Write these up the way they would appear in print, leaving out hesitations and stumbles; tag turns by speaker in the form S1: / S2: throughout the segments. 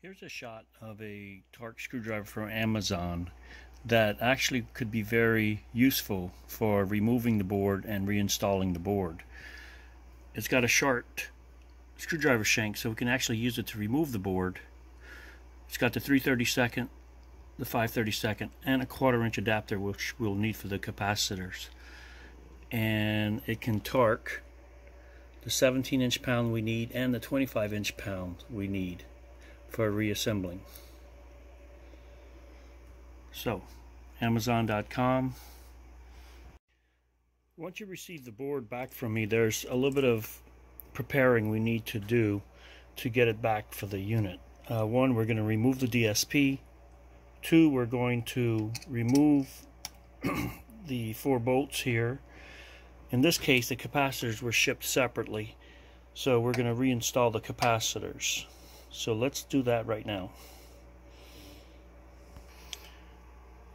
S1: Here's a shot of a Torx screwdriver from Amazon that actually could be very useful for removing the board and reinstalling the board. It's got a sharp screwdriver shank, so we can actually use it to remove the board. It's got the 3/32, the 5/32, and a 1/4" adapter, which we'll need for the capacitors. And it can torque the 17" pound we need and the 25" pound we need for reassembling. So, Amazon.com. Once you receive the board back from me, there's a little bit of preparing we need to do to get it back for the unit. One, we're going to remove the DSP. Two, we're going to remove the 4 bolts here. In this case, the capacitors were shipped separately, so we're going to reinstall the capacitors. So let's do that right now.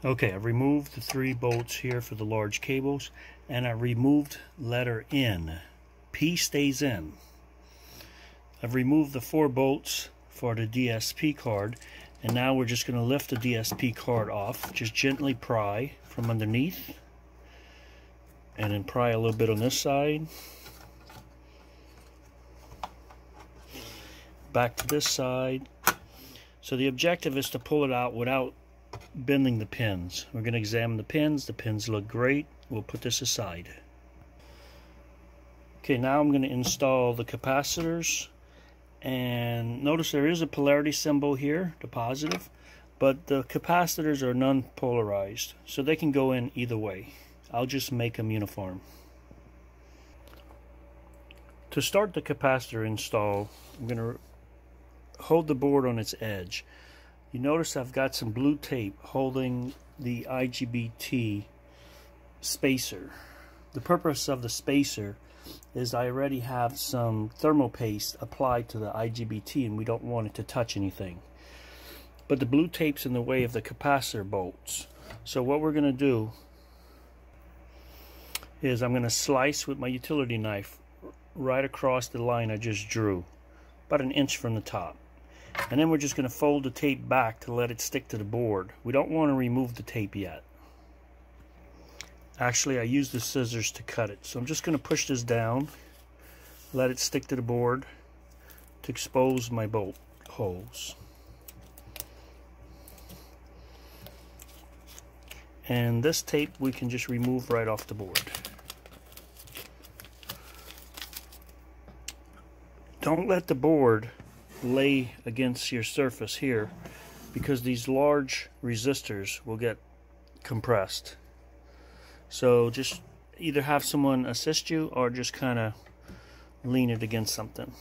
S1: Okay, I've removed the 3 bolts here for the large cables, and I removed letter N. P stays in. I've removed the 4 bolts for the DSP card, and now we're just going to lift the DSP card off. Just gently pry from underneath, and then pry a little bit on this side. Back to this side. So the objective is to pull it out without bending the pins. We're going to examine the pins. The pins look great. We'll put this aside. Okay, now I'm going to install the capacitors. And notice there is a polarity symbol here, the positive, but the capacitors are non-polarized, so they can go in either way. I'll just make them uniform. To start the capacitor install, I'm going to hold the board on its edge. You notice I've got some blue tape holding the IGBT spacer. The purpose of the spacer is I already have some thermal paste applied to the IGBT, and we don't want it to touch anything. But the blue tape's in the way of the capacitor bolts. So what we're going to do is I'm going to slice with my utility knife right across the line I just drew, about 1 inch from the top. And then we're just going to fold the tape back to let it stick to the board. We don't want to remove the tape yet. Actually, I used the scissors to cut it. So I'm just going to push this down, let it stick to the board to expose my bolt holes. And this tape we can just remove right off the board. Don't let the board lay against your surface here, because these large resistors will get compressed. So just either have someone assist you or just kind of lean it against something.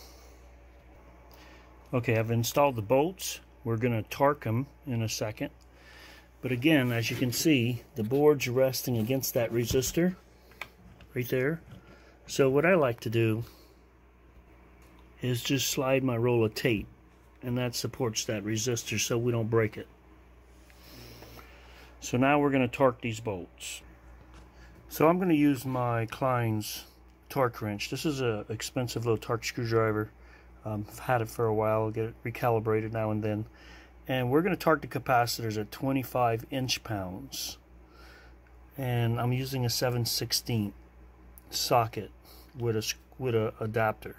S1: Okay, I've installed the bolts. We're going to torque them in a second. But again, as you can see, the board's resting against that resistor right there. So what I like to do is just slide my roll of tape, and that supports that resistor so we don't break it. So now we're going to torque these bolts. So I'm going to use my Klein's torque wrench. This is an expensive little Torx screwdriver. I've had it for a while. I'll get it recalibrated now and then. And we're going to torque the capacitors at 25" pounds. And I'm using a 7/16 socket with a adapter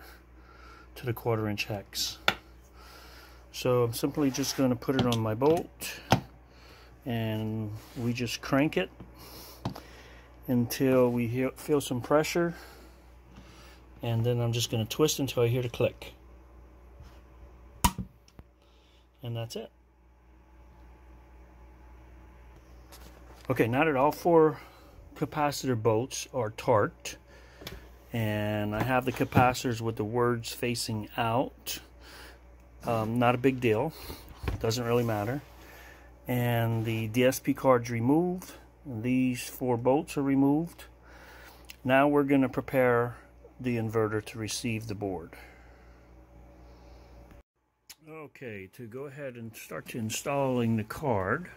S1: to the 1/4" hex. So I'm simply just going to put it on my bolt, and we just crank it until we feel some pressure, and then I'm just going to twist until I hear the click, and that's it. Okay, now that all 4 capacitor bolts are torqued, and I have the capacitors with the words facing out, not a big deal, doesn't really matter, and the DSP card's removed. These 4 bolts are removed. Now we're going to prepare the inverter to receive the board. Okay, to go ahead and start to installing the card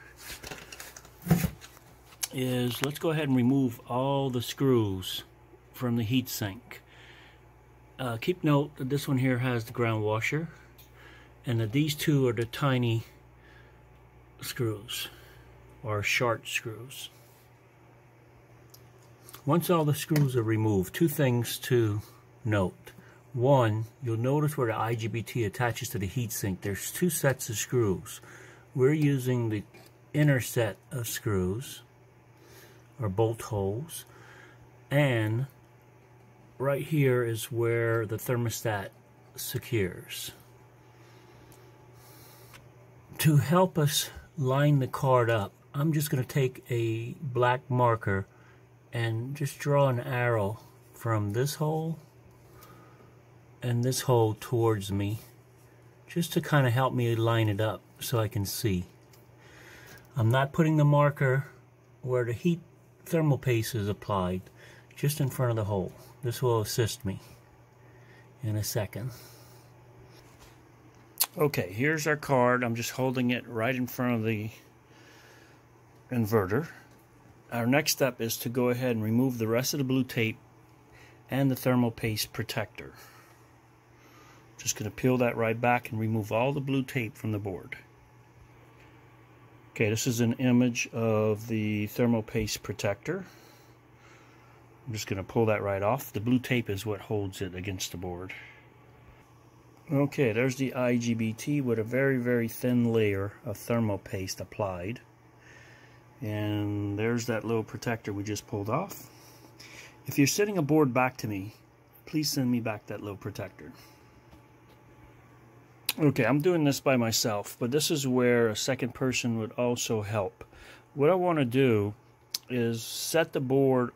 S1: let's go ahead and remove all the screws from the heatsink. Keep note that this one here has the ground washer, And these two are the tiny screws, or short screws. Once all the screws are removed, two things to note. One, you'll notice where the IGBT attaches to the heatsink. There's two sets of screws. We're using the inner set of screws, or bolt holes, and right here is where the thermostat secures. To help us line the card up, I'm just going to take a black marker and just draw an arrow from this hole and this hole towards me, just to kind of help me line it up so I can see. I'm not putting the marker where the heat thermal paste is applied, just in front of the hole. This will assist me in a second. Okay, here's our card. I'm just holding it right in front of the inverter. Our next step is to go ahead and remove the rest of the blue tape and the thermal paste protector. Just going to peel that right back and remove all the blue tape from the board. Okay, this is an image of the thermal paste protector. I'm just going to pull that right off. The blue tape is what holds it against the board. Okay, there's the IGBT with a very, very thin layer of thermal paste applied. And there's that little protector we just pulled off. If you're sending a board back to me, please send me back that little protector. Okay, I'm doing this by myself, but this is where a second person would also help. What I want to do is set the board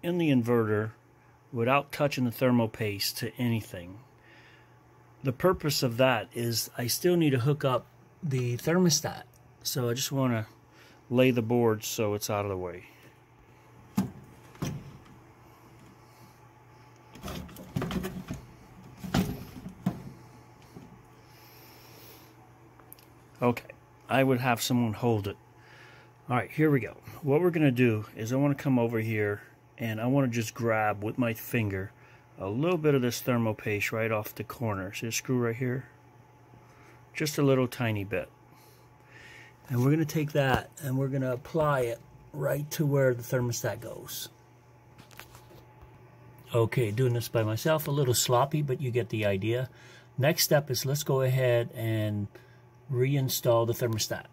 S1: in the inverter without touching the thermal paste to anything. The purpose of that is I still need to hook up the thermostat, so I just want to lay the board so it's out of the way. Okay, I would have someone hold it. Alright, here we go. What we're going to do is I want to come over here and I want to just grab with my finger a little bit of this thermal paste right off the corner. See the screw right here? Just a little tiny bit. And we're going to take that and we're going to apply it right to where the thermostat goes. Okay, doing this by myself, a little sloppy, but you get the idea. Next step is let's go ahead and reinstall the thermostat.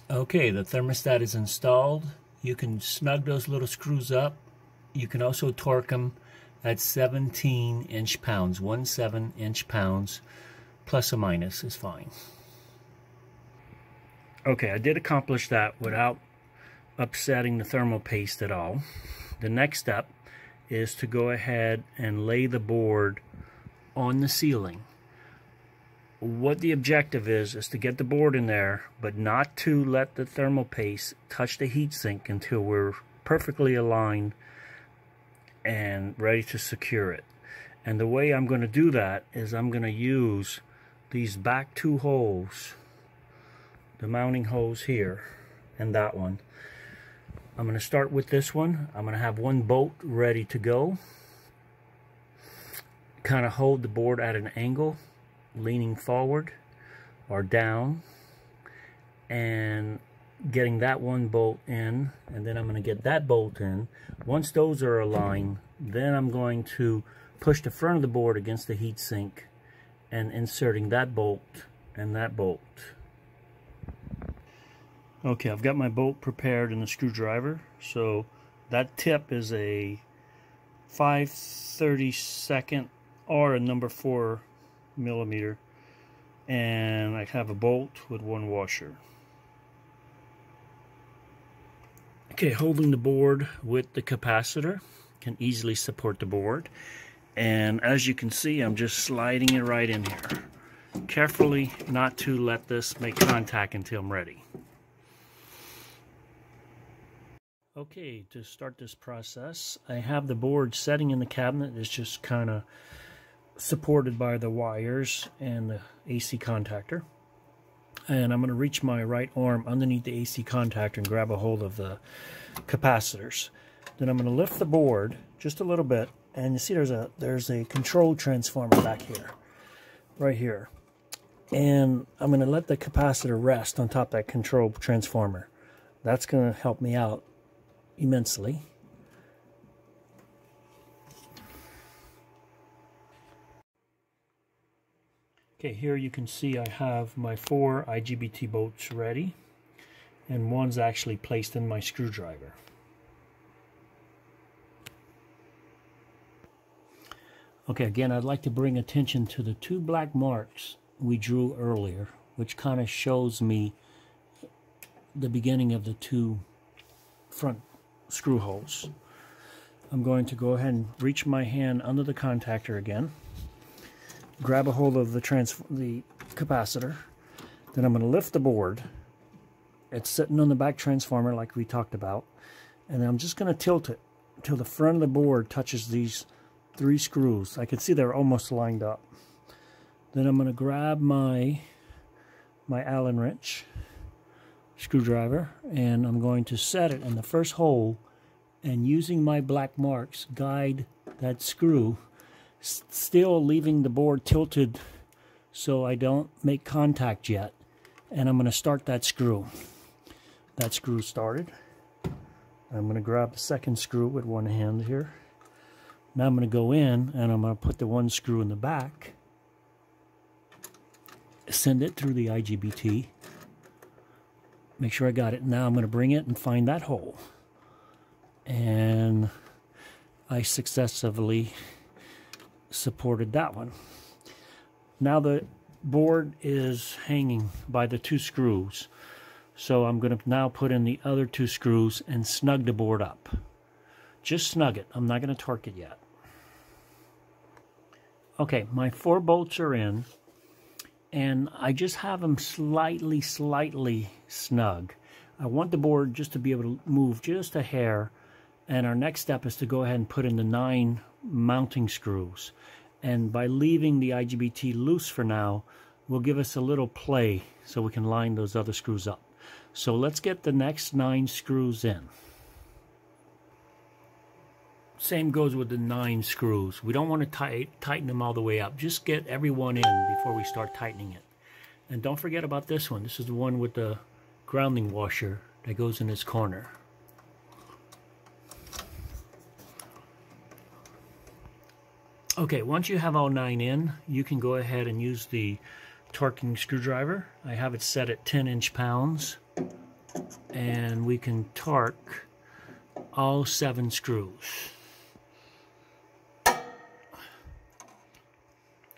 S1: Okay, the thermostat is installed. You can snug those little screws up. You can also torque them at 17 inch-pounds, 17 inch-pounds, plus or minus is fine. Okay, I did accomplish that without upsetting the thermal paste at all. The next step is to go ahead and lay the board on the ceiling. What the objective is to get the board in there, but not to let the thermal paste touch the heatsink until we're perfectly aligned and ready to secure it. And the way I'm going to do that is I'm going to use these back two holes, the mounting holes here and that one. I'm going to start with this one. I'm going to have one bolt ready to go. Kind of hold the board at an angle, leaning forward or down, and getting that one bolt in, and then I'm going to get that bolt in. Once those are aligned, then I'm going to push the front of the board against the heatsink and inserting that bolt and that bolt. Okay, I've got my bolt prepared in the screwdriver. So that tip is a 5/32 or a number 4 millimeter, and I have a bolt with one washer. Okay, holding the board with the capacitor can easily support the board, and as you can see, I'm just sliding it right in here, carefully not to let this make contact until I'm ready. Okay, to start this process, I have the board setting in the cabinet. It's just kind of supported by the wires and the AC contactor. And I'm going to reach my right arm underneath the AC contactor and grab a hold of the capacitors. Then I'm going to lift the board just a little bit, and you see there's a control transformer back here, right here. And I'm going to let the capacitor rest on top of that control transformer. That's going to help me out immensely. Okay, here you can see I have my 4 IGBT bolts ready, and one's actually placed in my screwdriver. Okay, again, I'd like to bring attention to the 2 black marks we drew earlier, which kind of shows me the beginning of the 2 front screw holes. I'm going to go ahead and reach my hand under the contactor again, grab a hold of the capacitor, then I'm going to lift the board. It's sitting on the back transformer like we talked about, and then I'm just going to tilt it until the front of the board touches these 3 screws. I can see they're almost lined up. Then I'm going to grab my Allen wrench screwdriver, and I'm going to set it in the first hole, and using my black marks guide that screw, still leaving the board tilted so I don't make contact yet. And I'm going to start that screw. That screw started. I'm going to grab the second screw with one hand here. Now I'm going to go in and I'm going to put the one screw in the back, send it through the IGBT, make sure I got it. Now I'm going to bring it and find that hole, and I successfully supported that one. Now the board is hanging by the 2 screws, so I'm going to now put in the other 2 screws and snug the board up. Just snug it. I'm not going to torque it yet. Okay, my 4 bolts are in, and I just have them slightly snug. I want the board just to be able to move just a hair, and our next step is to go ahead and put in the 9 mounting screws. And by leaving the IGBT loose for now, will give us a little play so we can line those other screws up. So let's get the next 9 screws in. Same goes with the 9 screws. We don't want to tighten them all the way up. Just get every one in before we start tightening it. And don't forget about this one. This is the one with the grounding washer that goes in this corner. Okay, once you have all 9 in, you can go ahead and use the torquing screwdriver. I have it set at 10 inch-pounds, and we can torque all 7 screws.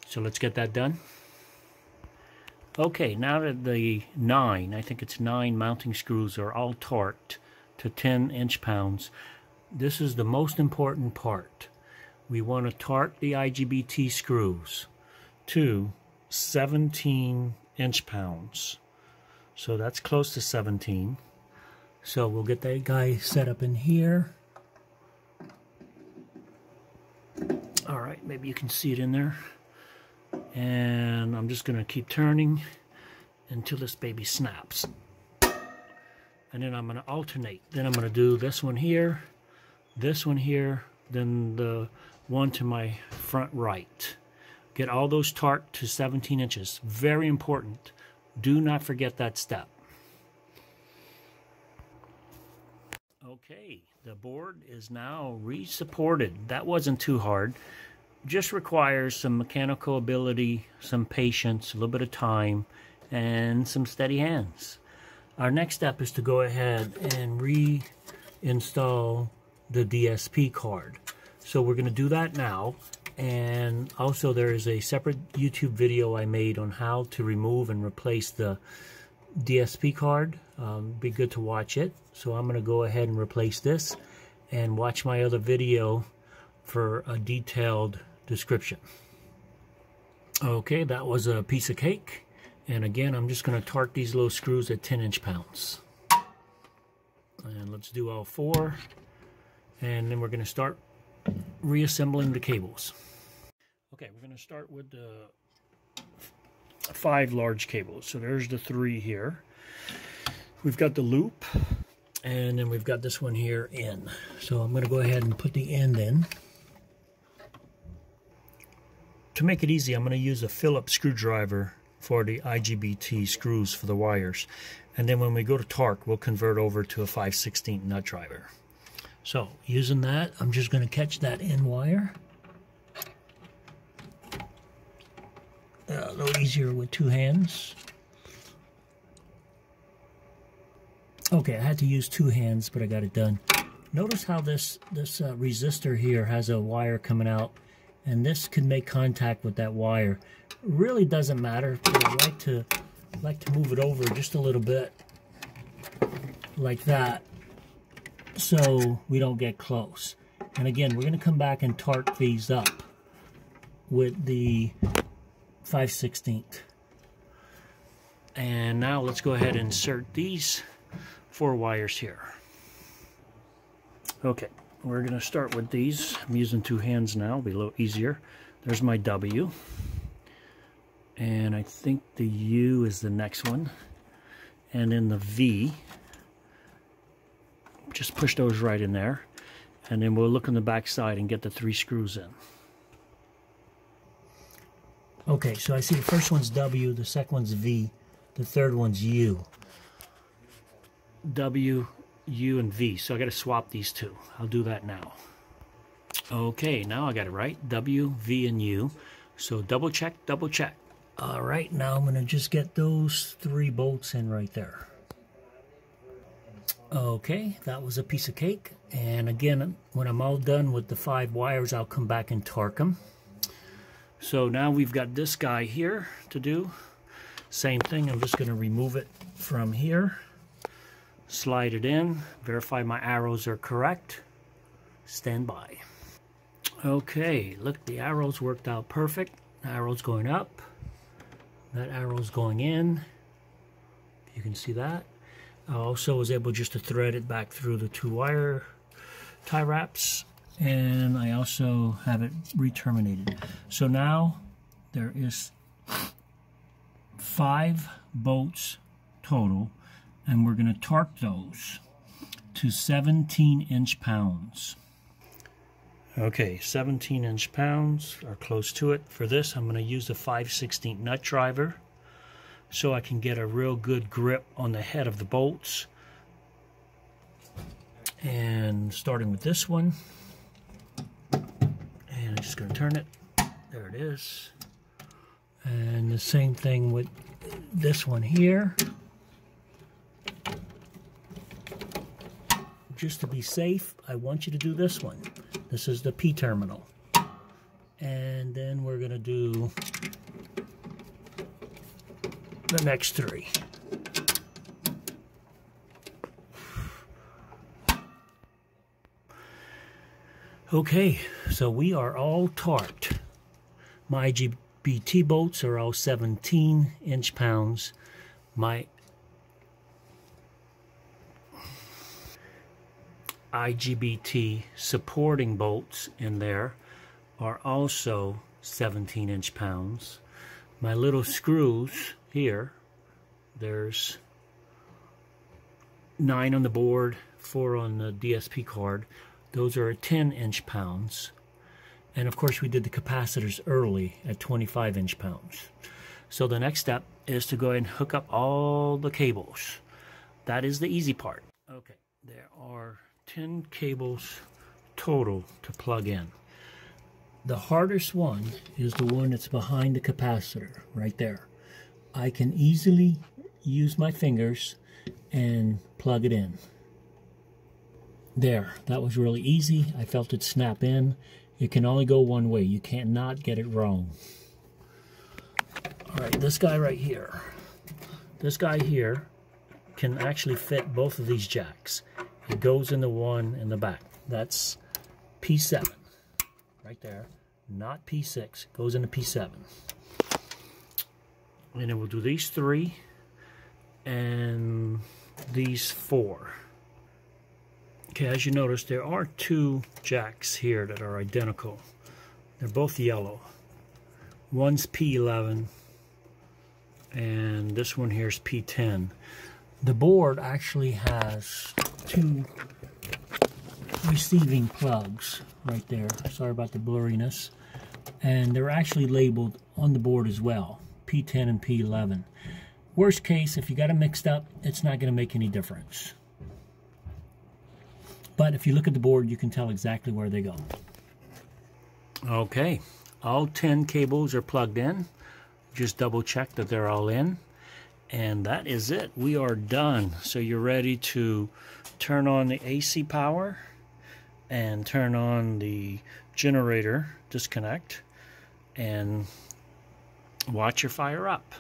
S1: So let's get that done. Okay, now that the 9, I think it's 9 mounting screws are all torqued to 10 inch-pounds, this is the most important part. We want to torque the IGBT screws to 17 inch-pounds. So that's close to 17. So we'll get that guy set up in here. Alright, maybe you can see it in there. And I'm just going to keep turning until this baby snaps. And then I'm going to alternate. Then I'm going to do this one here, then the one to my front right. Get all those torqued to 17 inches. Very important. Do not forget that step. Okay, the board is now re-supported. That wasn't too hard. Just requires some mechanical ability, some patience, a little bit of time, and some steady hands. Our next step is to go ahead and reinstall the DSP card. So we're going to do that now, and also there is a separate YouTube video I made on how to remove and replace the DSP card. Be good to watch it. So I'm going to go ahead and replace this and watch my other video for a detailed description. Okay, that was a piece of cake. And again, I'm just going to torque these little screws at 10 inch-pounds. And let's do all 4. And then we're going to start reassembling the cables. Okay, we're going to start with the 5 large cables. So there's the 3 here. We've got the loop, and then we've got this one here in. So I'm going to go ahead and put the end in. To make it easy, I'm going to use a Phillips screwdriver for the IGBT screws for the wires. And then when we go to torque, we'll convert over to a 5/16 nut driver. So using that, I'm just going to catch that end wire. A little easier with two hands. Okay, I had to use two hands, but I got it done. Notice how this resistor here has a wire coming out, and this can make contact with that wire. It really doesn't matter, but I like to move it over just a little bit, like that, so we don't get close. And again, we're going to come back and torque these up with the 5/16. And now let's go ahead and insert these 4 wires here. Okay, we're going to start with these. I'm using two hands now, it'll be a little easier. There's my W. And I think the U is the next one. And then the V. Just push those right in there. And then we'll look on the back side and get the 3 screws in. Okay, so I see the first one's W, the second one's V, the third one's U. W, U, and V. So I got to swap these two. I'll do that now. Okay, now I got it right. W, V, and U. So double check, double check. All right, now I'm going to just get those 3 bolts in right there. Okay, that was a piece of cake. And again, when I'm all done with the 5 wires, I'll come back and torque them. So now we've got this guy here to do. Same thing, I'm just going to remove it from here. Slide it in, verify my arrows are correct. Stand by. Okay, look, the arrows worked out perfect. The arrow's going up. That arrow's going in. You can see that. I also was able just to thread it back through the 2 wire tie wraps. And I also have it re-terminated. So now there is 5 bolts total, and we're going to torque those to 17-inch pounds. Okay, 17-inch pounds, or close to it. For this, I'm going to use the 5/16 nut driver so I can get a real good grip on the head of the bolts. And starting with this one, and I'm just going to turn it. There it is. And the same thing with this one here. Just to be safe, I want you to do this one. This is the P terminal. And then we're going to do the next 3. Okay, so we are all torqued. My IGBT bolts are all 17-inch pounds. My IGBT supporting bolts in there are also 17-inch pounds. My little screws here, there's 9 on the board, 4 on the DSP card. Those are 10-inch pounds. And of course we did the capacitors early at 25-inch pounds. So the next step is to go ahead and hook up all the cables. That is the easy part. Okay, there are 10 cables total to plug in. The hardest one is the one that's behind the capacitor, right there. I can easily use my fingers and plug it in. There, that was really easy. I felt it snap in. It can only go one way. You cannot get it wrong. All right, this guy right here. This guy here can actually fit both of these jacks. It goes in the one in the back. That's P7 right there. Not P6. It goes into P7. And then we'll do these 3 and these 4. Okay, as you notice, there are 2 jacks here that are identical. They're both yellow. One's P11 and this one here is P10. The board actually has 2 receiving plugs right there. Sorry about the blurriness. And they're actually labeled on the board as well.
S2: P10 and P11. Worst case, if you got them mixed up, it's not going to make any difference. But if you look at the board, you can tell exactly where they go.
S1: Okay, all 10 cables are plugged in. Just double check that they're all in. And that is it. We are done. So you're ready to turn on the AC power and turn on the generator disconnect and watch your fire up.